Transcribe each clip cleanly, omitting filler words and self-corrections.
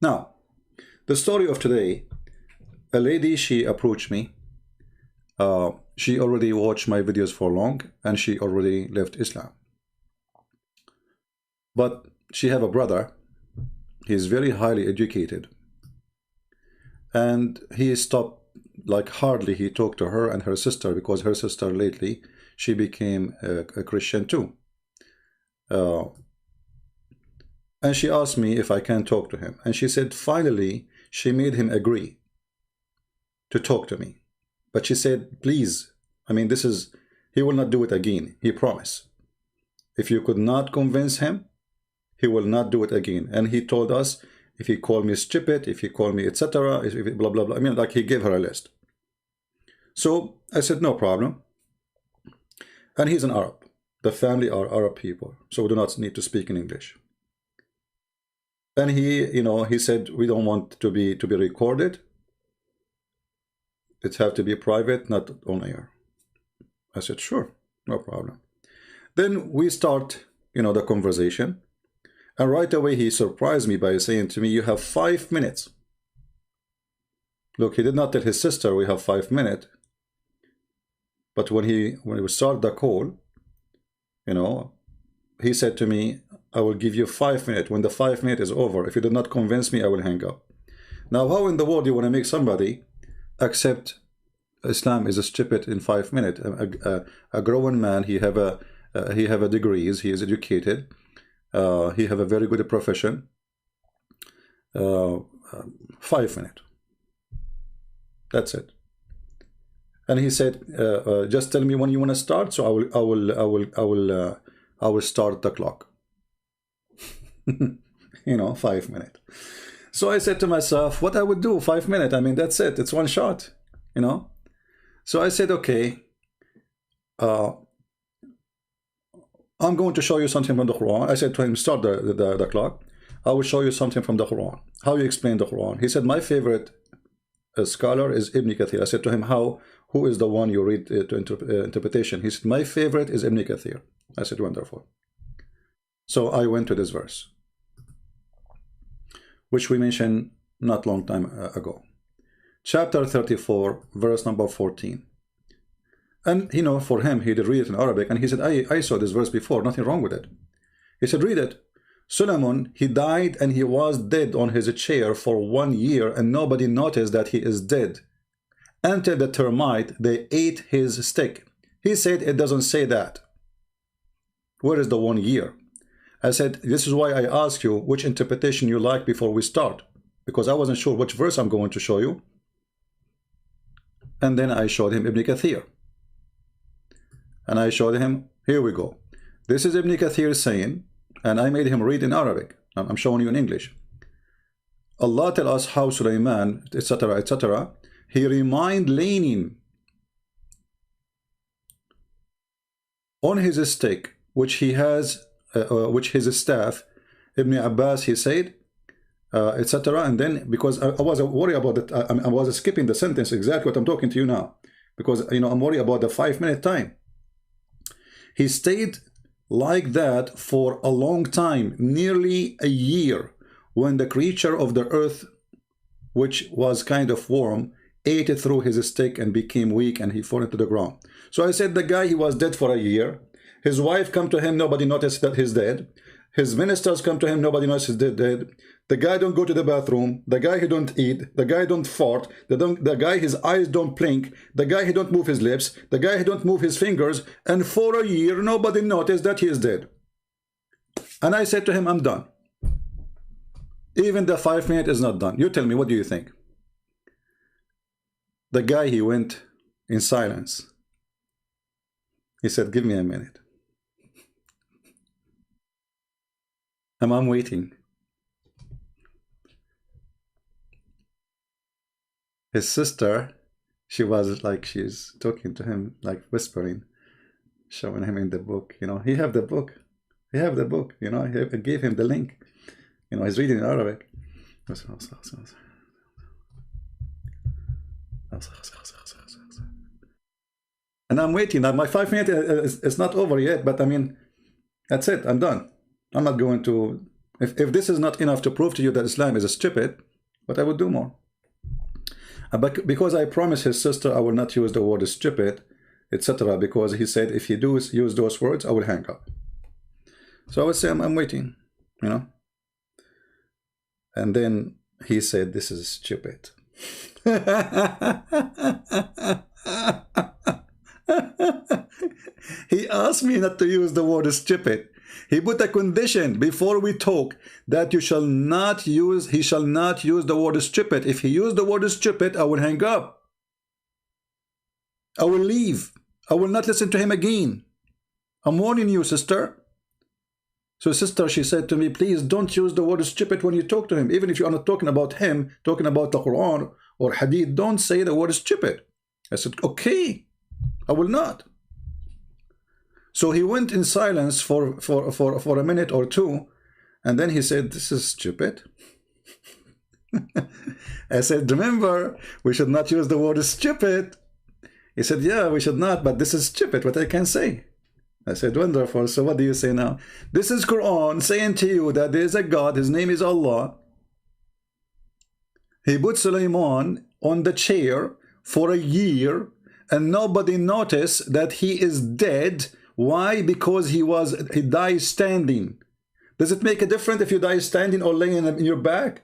Now, the story of today, a lady, she approached me. She already watched my videos for long, and she already left Islam. But she have a brother. He's very highly educated. And he stopped, like hardly he talked to her and her sister, because her sister lately, she became a Christian too. And she asked me if I can talk to him. And she said, finally, she made him agree to talk to me. But she said, please, I mean, this is, he will not do it again. He promised. If you could not convince him, he will not do it again. And he told us, if he called me stupid, if he called me, etc., if blah, blah, blah. I mean, like he gave her a list. So I said, no problem. And he's an Arab. The family are Arab people. So we do not need to speak in English. And he, you know, he said, we don't want to be recorded. It have to be private, not on air. I said, sure, no problem. Then we start, you know, the conversation. And right away, he surprised me by saying to me, you have 5 minutes. Look, he did not tell his sister we have 5 minutes. But when we start the call, you know, he said to me, I will give you 5 minutes. When the 5 minutes is over, if you do not convince me, I will hang up. Now, how in the world you want to make somebody accept Islam is a stupid in 5 minutes? A grown man, he have a degrees, he is educated. He have a very good profession. 5 minutes. That's it. And he said, just tell me when you want to start, so I will start the clock. You know, 5 minutes. So I said to myself, what I would do, 5 minutes? I mean, that's it. It's one shot, you know. So I said, okay, I'm going to show you something from the Quran. I said to him, start the clock. I will show you something from the Quran. How you explain the Quran? He said, my favorite scholar is Ibn Kathir. I said to him, who is the one you read to interpretation? He said, my favorite is Ibn Kathir. I said, wonderful. So I went to this verse, which we mentioned not long time ago. Chapter 34, verse number 14. And, you know, for him, he did read it in Arabic, and he said, I saw this verse before, nothing wrong with it. He said, read it. Solomon, he died and he was dead on his chair for 1 year, and nobody noticed that he is dead. Until the termite, they ate his stick. He said, it doesn't say that. Where is the 1 year? I said, this is why I asked you which interpretation you like before we start, because I wasn't sure which verse I'm going to show you. And then I showed him Ibn Kathir. And I showed him, here we go. This is Ibn Kathir saying, and I made him read in Arabic. I'm showing you in English. Allah tell us how Sulaiman, etc., etc., he remained leaning on his stick, which he has, which his staff. Ibn Abbas, he said, etc. And then, because I was worried about it, I was skipping the sentence, exactly what I'm talking to you now, because, you know, I'm worried about the 5 minute time. He stayed like that for a long time, nearly a year, when the creature of the earth, which was kind of warm, ate it through his stick and became weak, and he fell into the ground. So I said, the guy, he was dead for a year. His wife come to him, nobody noticed that he's dead. His ministers come to him, nobody knows he's dead. The guy don't go to the bathroom. The guy he don't eat. The guy don't fart. The guy his eyes don't blink. The guy he don't move his lips. The guy he don't move his fingers. And for a year, nobody noticed that he is dead. And I said to him, I'm done. Even the 5 minutes is not done. You tell me, what do you think? The guy, he went in silence. He said, give me a minute. And I'm waiting. His sister, she was like, she's talking to him, like whispering, showing him in the book. You know, he have the book. He have the book. You know, I gave him the link. You know, he's reading in Arabic. And I'm waiting. My 5 minutes is not over yet, but I mean, that's it. I'm done. I'm not going to If this is not enough to prove to you that Islam is stupid, but I would do more. But because I promised his sister I will not use the word stupid, etc., because he said if you do use those words, I will hang up. So I would say I'm waiting, you know. And then he said, this is stupid. He asked me not to use the word stupid. He put a condition before we talk that he shall not use the word stupid. If he used the word stupid, I will hang up. I will leave. I will not listen to him again. I'm warning you, sister. So sister, she said to me, please don't use the word stupid when you talk to him. Even if you are not talking about him, talking about the Quran or hadith, don't say the word stupid. I said, okay, I will not. So he went in silence for a minute or two, and then he said, this is stupid. I said, remember, we should not use the word stupid. He said, yeah, we should not, but this is stupid, what I can say. I said, wonderful. So what do you say now? This is Quran saying to you that there is a God, his name is Allah. He put Sulaiman on the chair for a year, and nobody noticed that he is dead. Why? Because he died standing. Does it make a difference if you die standing or laying in your back?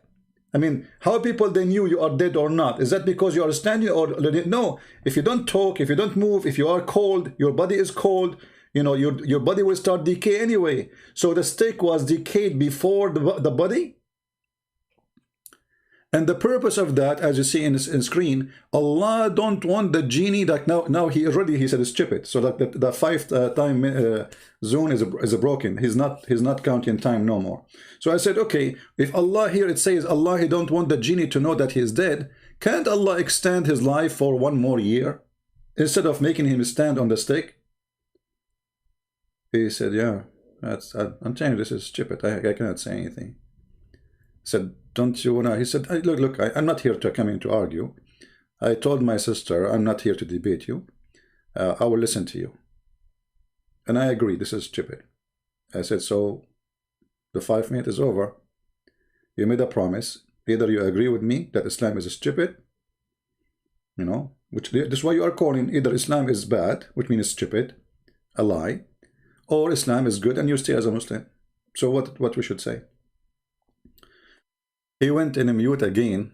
I mean, how people they knew you are dead or not? Is that because you are standing or no? If you don't talk, if you don't move, if you are cold, your body is cold, you know, your body will start decay anyway. So the stick was decayed before the body. And the purpose of that, as you see in screen, Allah don't want the genie that now he said it's stupid. So that the 5 time zone is broken. He's not counting time no more. So I said, okay, if Allah here it says Allah he don't want the genie to know that he is dead, can't Allah extend his life for 1 more year instead of making him stand on the stick? He said, yeah, I'm telling you this is stupid. I cannot say anything. I said, don't you wanna? He said, look, I'm not here to come in to argue. I told my sister, I'm not here to debate you. I will listen to you. And I agree, this is stupid. I said, so the 5 minutes is over. You made a promise. Either you agree with me that Islam is stupid, you know, which this is why you are calling either Islam is bad, which means stupid, a lie, or Islam is good and you stay as a Muslim. So what we should say? He went in a mute again,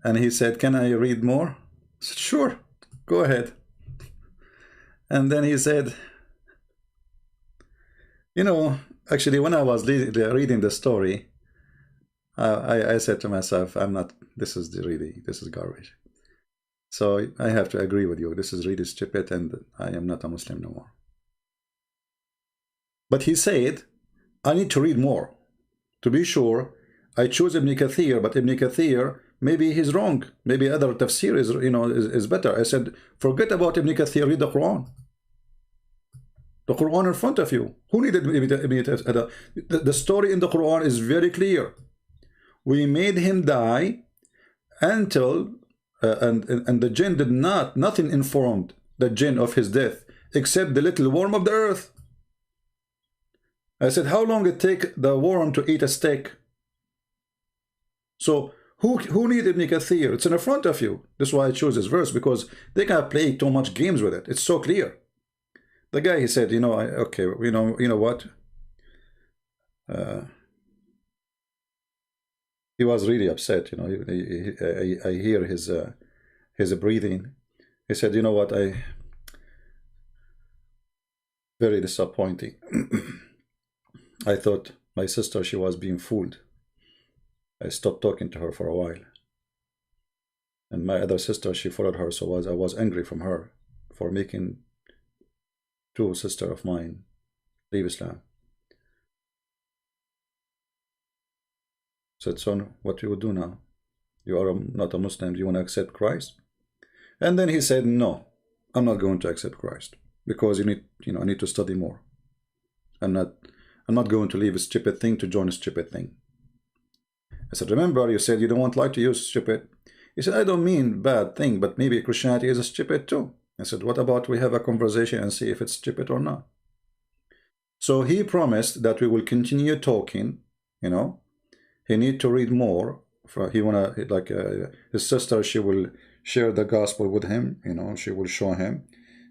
and he said, can I read more? I said, sure, go ahead. And then he said, you know, actually when I was reading the story, I said to myself, this is garbage. So I have to agree with you, this is really stupid and I am not a Muslim no more. But he said, I need to read more. To be sure, I choose Ibn Kathir, but Ibn Kathir, maybe he's wrong. Maybe other tafsir is better. I said, forget about Ibn Kathir, read the Quran. The Quran in front of you. Who needed Ibn Kathir? The story in the Quran is very clear. We made him die until, and the jinn did nothing informed the jinn of his death, except the little worm of the earth. I said, how long it take the worm to eat a steak? So who need Ibn Kathir? It's in the front of you. That's why I chose this verse, because they can't play too much games with it. It's so clear. The guy, he said, you know, okay, you know what? He was really upset. You know, I hear his breathing. He said, you know what? Very disappointing. I thought my sister, she was being fooled. I stopped talking to her for a while. And my other sister, she followed her, so I was angry from her for making 2 sisters of mine leave Islam. Said, son, what you would do now? You are not a Muslim, do you want to accept Christ? And then he said, no, I'm not going to accept Christ, because I need to study more. I'm not going to leave a stupid thing to join a stupid thing. I said, remember, you said you don't like to use stupid. He said, I don't mean bad thing, but maybe Christianity is a stupid too. I said, what about we have a conversation and see if it's stupid or not? So he promised that we will continue talking, you know. He need to read more. He wanna, like, his sister, she will share the gospel with him, you know, she will show him.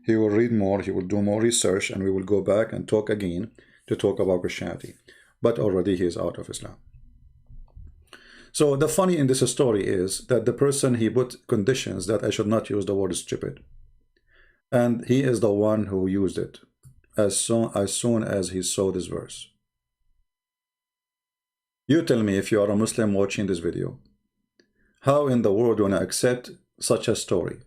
He will read more, he will do more research, and we will go back and talk again to talk about Christianity. But already he is out of Islam. So the funny in this story is that the person, he put conditions that I should not use the word stupid. And he is the one who used it as soon as he saw this verse. You tell me, if you are a Muslim watching this video, how in the world do you want to accept such a story?